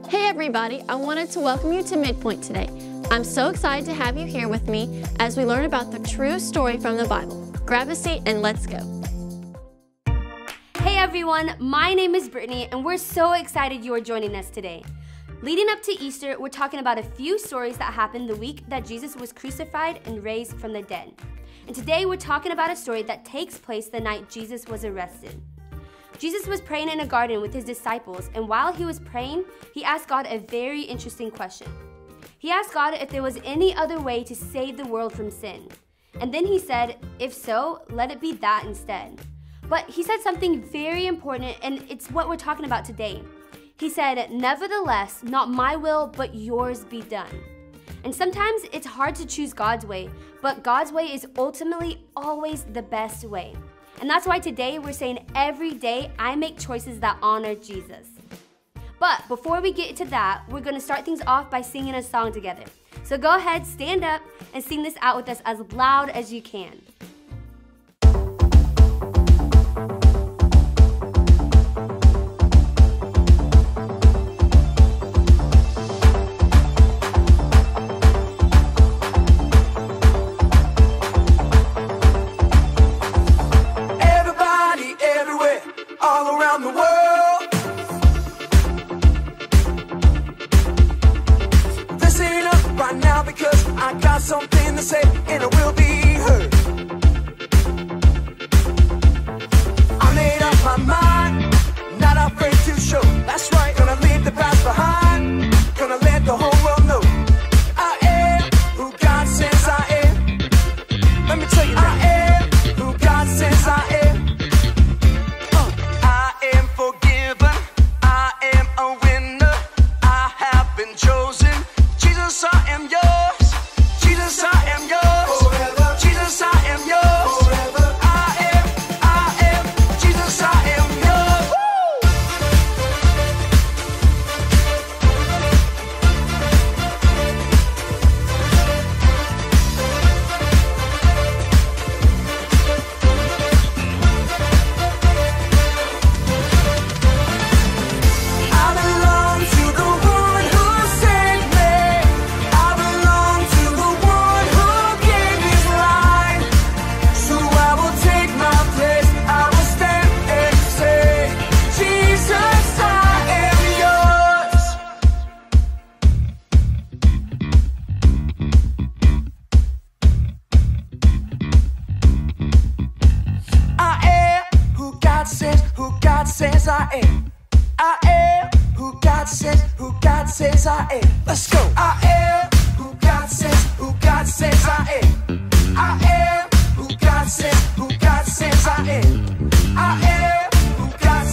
Hey everybody, I wanted to welcome you to MidPoint today. I'm so excited to have you here with me as we learn about the true story from the Bible. Grab a seat and let's go. Hey everyone, my name is Brittany and we're so excited you are joining us today. Leading up to Easter, we're talking about a few stories that happened the week that Jesus was crucified and raised from the dead. And today we're talking about a story that takes place the night Jesus was arrested. Jesus was praying in a garden with his disciples, and while he was praying, he asked God a very interesting question. He asked God if there was any other way to save the world from sin. And then he said, if so, let it be that instead. But he said something very important, and it's what we're talking about today. He said, nevertheless, not my will, but yours be done. And sometimes it's hard to choose God's way, but God's way is ultimately always the best way. And that's why today we're saying every day I make choices that honor Jesus. But before we get to that, we're going to start things off by singing a song together. So go ahead, stand up, and sing this out with us as loud as you can. Something to say and it will be heard. I made up my mind, not afraid to show. That's right, gonna leave the past behind, gonna let the whole world know I am who God says I am. Let me tell you now. I am who God says I am. I am forgiven, I am a winner, I have been chosen. Jesus, I am yours. Jesus, I am yours. Forever. Jesus, I am yours. Forever. I am. Jesus, I am yours. I belong to the one who saved me. I belong to the one who gave his life. So I will take my place. I will stand and say, Jesus, I am yours. I am who God says I am. I am who God says I am. Let's go. I am who God says I am. I am who God says I am. I am who God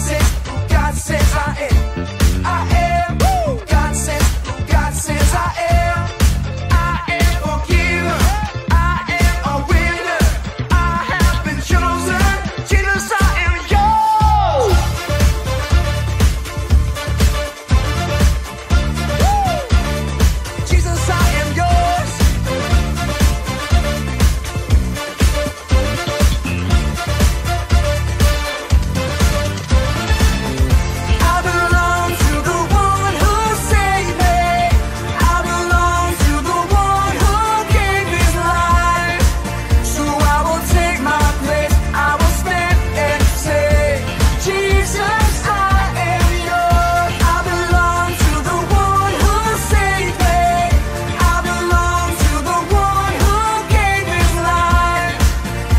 says I am. I am who God says I am. I am forgiven. I am a winner. I have been chosen. Jesus, I am yours. Jesus, I am yours. I belong to the one who saved me. I belong to the one who gave his life. So I will take my place. I will stand and say, Jesus, I am yours. I belong to the one who saved me. I belong to the one who gave his life.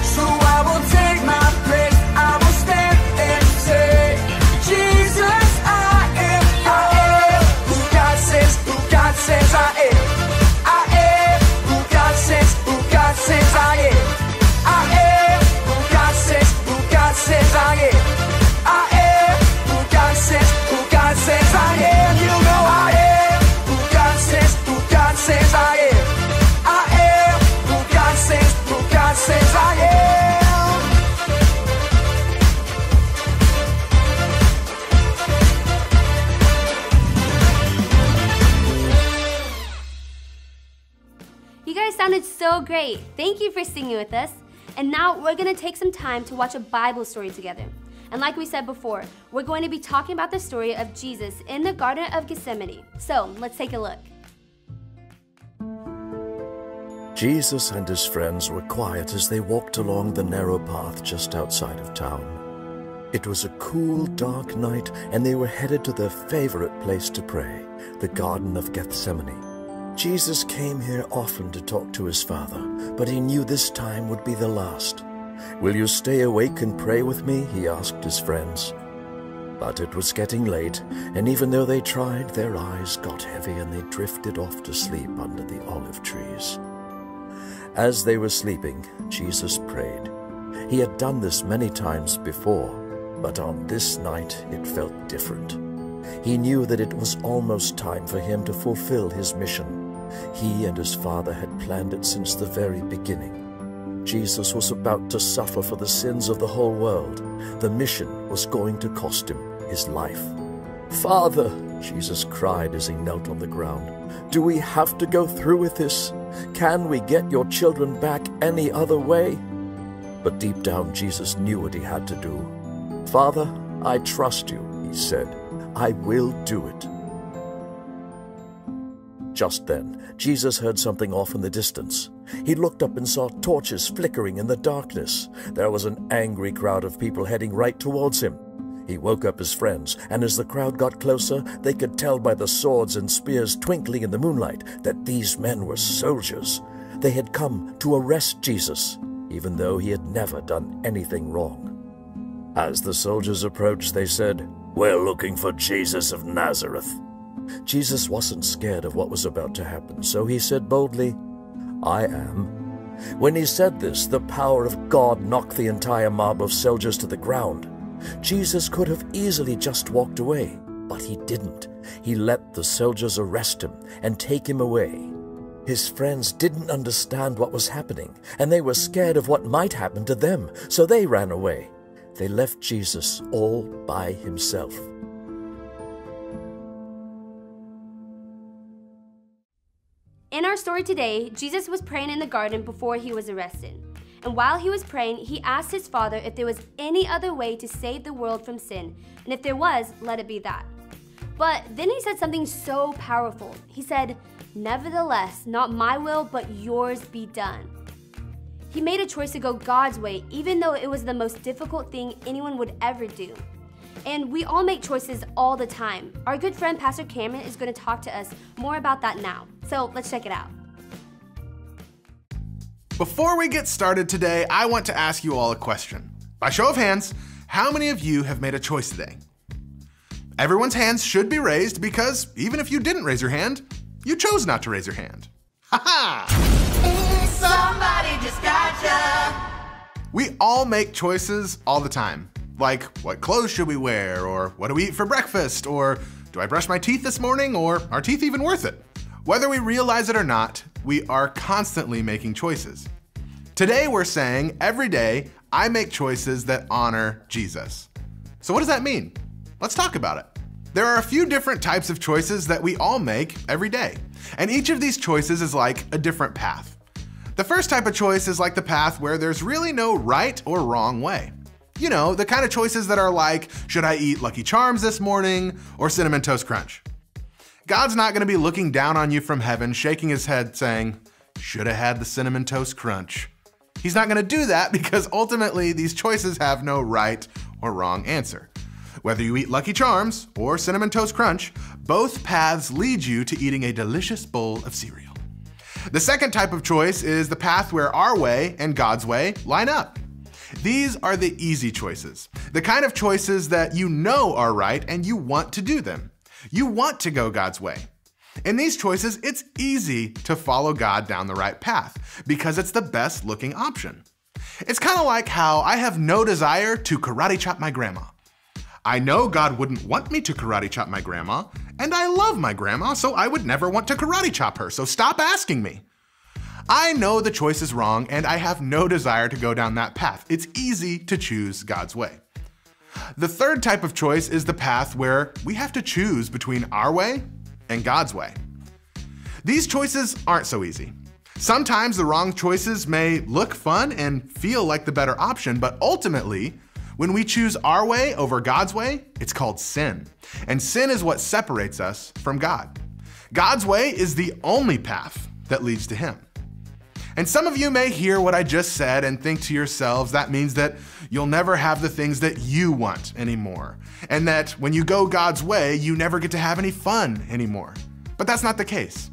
So I will take my place. I will stand and say, Jesus, I am yours. Who God says I am. I am who God says I am. I am who God says I am. I am who God says I am. You know I am who God says I am. I am who God says I am. You guys sounded so great. Thank you for singing with us. And now we're going to take some time to watch a Bible story together. And like we said before, we're going to be talking about the story of Jesus in the Garden of Gethsemane. So let's take a look. Jesus and his friends were quiet as they walked along the narrow path just outside of town. It was a cool, dark night, and they were headed to their favorite place to pray, the Garden of Gethsemane. Jesus came here often to talk to his Father, but he knew this time would be the last. "Will you stay awake and pray with me?" he asked his friends. But it was getting late, and even though they tried, their eyes got heavy and they drifted off to sleep under the olive trees. As they were sleeping, Jesus prayed. He had done this many times before, but on this night it felt different. He knew that it was almost time for him to fulfill his mission. He and his Father had planned it since the very beginning. Jesus was about to suffer for the sins of the whole world. The mission was going to cost him his life. "Father," Jesus cried as he knelt on the ground, "do we have to go through with this? Can we get your children back any other way?" But deep down, Jesus knew what he had to do. "Father, I trust you," he said. "I will do it." Just then, Jesus heard something off in the distance. He looked up and saw torches flickering in the darkness. There was an angry crowd of people heading right towards him. He woke up his friends, and as the crowd got closer, they could tell by the swords and spears twinkling in the moonlight that these men were soldiers. They had come to arrest Jesus, even though he had never done anything wrong. As the soldiers approached, they said, "We're looking for Jesus of Nazareth." Jesus wasn't scared of what was about to happen, so he said boldly, "I am." When he said this, the power of God knocked the entire mob of soldiers to the ground. Jesus could have easily just walked away, but he didn't. He let the soldiers arrest him and take him away. His friends didn't understand what was happening, and they were scared of what might happen to them, so they ran away. They left Jesus all by himself. In our story today, Jesus was praying in the garden before he was arrested. And while he was praying, he asked his Father if there was any other way to save the world from sin. And if there was, let it be that. But then he said something so powerful. He said, "Nevertheless, not my will, but yours be done." He made a choice to go God's way, even though it was the most difficult thing anyone would ever do. And we all make choices all the time. Our good friend Pastor Cameron is going to talk to us more about that now. So let's check it out. Before we get started today, I want to ask you all a question. By show of hands, how many of you have made a choice today? Everyone's hands should be raised because even if you didn't raise your hand, you chose not to raise your hand. Ha ha! Somebody just gotcha. We all make choices all the time. Like, what clothes should we wear? Or what do we eat for breakfast? Or do I brush my teeth this morning? Or are teeth even worth it? Whether we realize it or not, we are constantly making choices. Today we're saying every day I make choices that honor Jesus. So what does that mean? Let's talk about it. There are a few different types of choices that we all make every day. And each of these choices is like a different path. The first type of choice is like the path where there's really no right or wrong way. You know, the kind of choices that are like, should I eat Lucky Charms this morning or Cinnamon Toast Crunch? God's not gonna be looking down on you from heaven, shaking his head saying, should have had the Cinnamon Toast Crunch. He's not gonna do that because ultimately these choices have no right or wrong answer. Whether you eat Lucky Charms or Cinnamon Toast Crunch, both paths lead you to eating a delicious bowl of cereal. The second type of choice is the path where our way and God's way line up. These are the easy choices, the kind of choices that you know are right and you want to do them. You want to go God's way. In these choices, it's easy to follow God down the right path because it's the best looking option. It's kind of like how I have no desire to karate chop my grandma. I know God wouldn't want me to karate chop my grandma, and I love my grandma, so I would never want to karate chop her, so stop asking me. I know the choice is wrong, and I have no desire to go down that path. It's easy to choose God's way. The third type of choice is the path where we have to choose between our way and God's way. These choices aren't so easy. Sometimes the wrong choices may look fun and feel like the better option, but ultimately, When we choose our way over God's way, it's called sin. And sin is what separates us from God. God's way is the only path that leads to Him. And some of you may hear what I just said and think to yourselves, that means that you'll never have the things that you want anymore. And that when you go God's way, you never get to have any fun anymore. But that's not the case.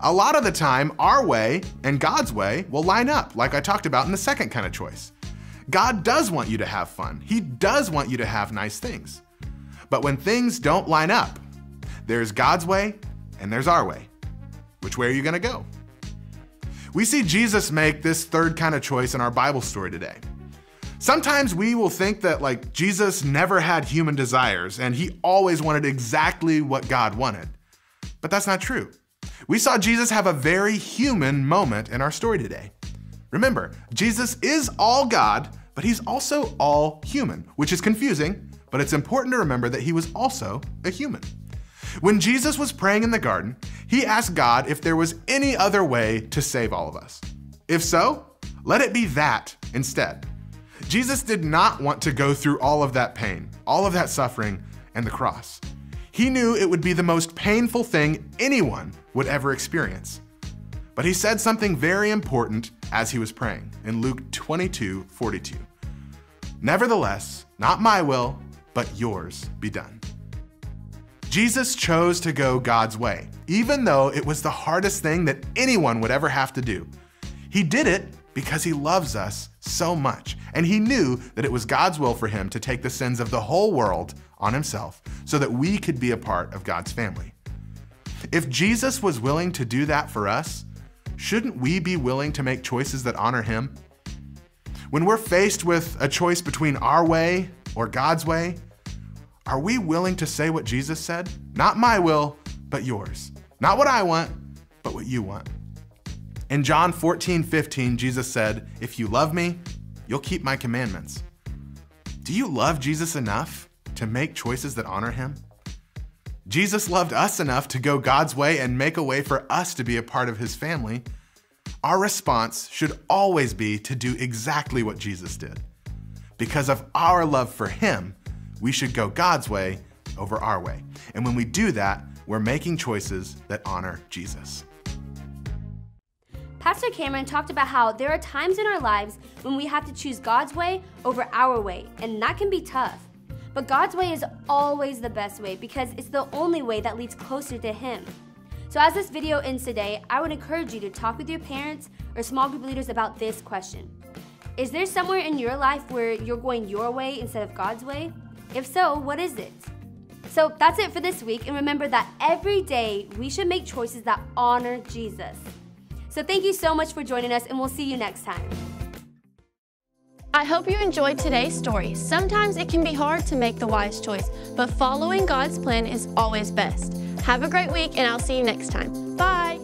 A lot of the time, our way and God's way will line up, like I talked about in the second kind of choice. God does want you to have fun. He does want you to have nice things. But when things don't line up, there's God's way and there's our way. Which way are you going to go? We see Jesus make this third kind of choice in our Bible story today. Sometimes we will think that Jesus never had human desires and He always wanted exactly what God wanted. But that's not true. We saw Jesus have a very human moment in our story today. Remember, Jesus is all God, but He's also all human, which is confusing, but it's important to remember that He was also a human. When Jesus was praying in the garden, He asked God if there was any other way to save all of us. If so, let it be that instead. Jesus did not want to go through all of that pain, all of that suffering, and the cross. He knew it would be the most painful thing anyone would ever experience. But He said something very important as He was praying in Luke 22:42. Nevertheless, not my will, but yours be done. Jesus chose to go God's way, even though it was the hardest thing that anyone would ever have to do. He did it because He loves us so much, and He knew that it was God's will for Him to take the sins of the whole world on Himself so that we could be a part of God's family. If Jesus was willing to do that for us, shouldn't we be willing to make choices that honor Him? When we're faced with a choice between our way or God's way, are we willing to say what Jesus said? Not my will, but yours. Not what I want, but what you want. In John 14:15, Jesus said, "If you love me, you'll keep my commandments." Do you love Jesus enough to make choices that honor Him? Jesus loved us enough to go God's way and make a way for us to be a part of His family. Our response should always be to do exactly what Jesus did. Because of our love for Him, we should go God's way over our way. And when we do that, we're making choices that honor Jesus. Pastor Cameron talked about how there are times in our lives when we have to choose God's way over our way, and that can be tough. But God's way is always the best way because it's the only way that leads closer to Him. So as this video ends today, I would encourage you to talk with your parents or small group leaders about this question. Is there somewhere in your life where you're going your way instead of God's way? If so, what is it? So that's it for this week, and remember that every day we should make choices that honor Jesus. So thank you so much for joining us, and we'll see you next time. I hope you enjoyed today's story. Sometimes it can be hard to make the wise choice, but following God's plan is always best. Have a great week, and I'll see you next time. Bye!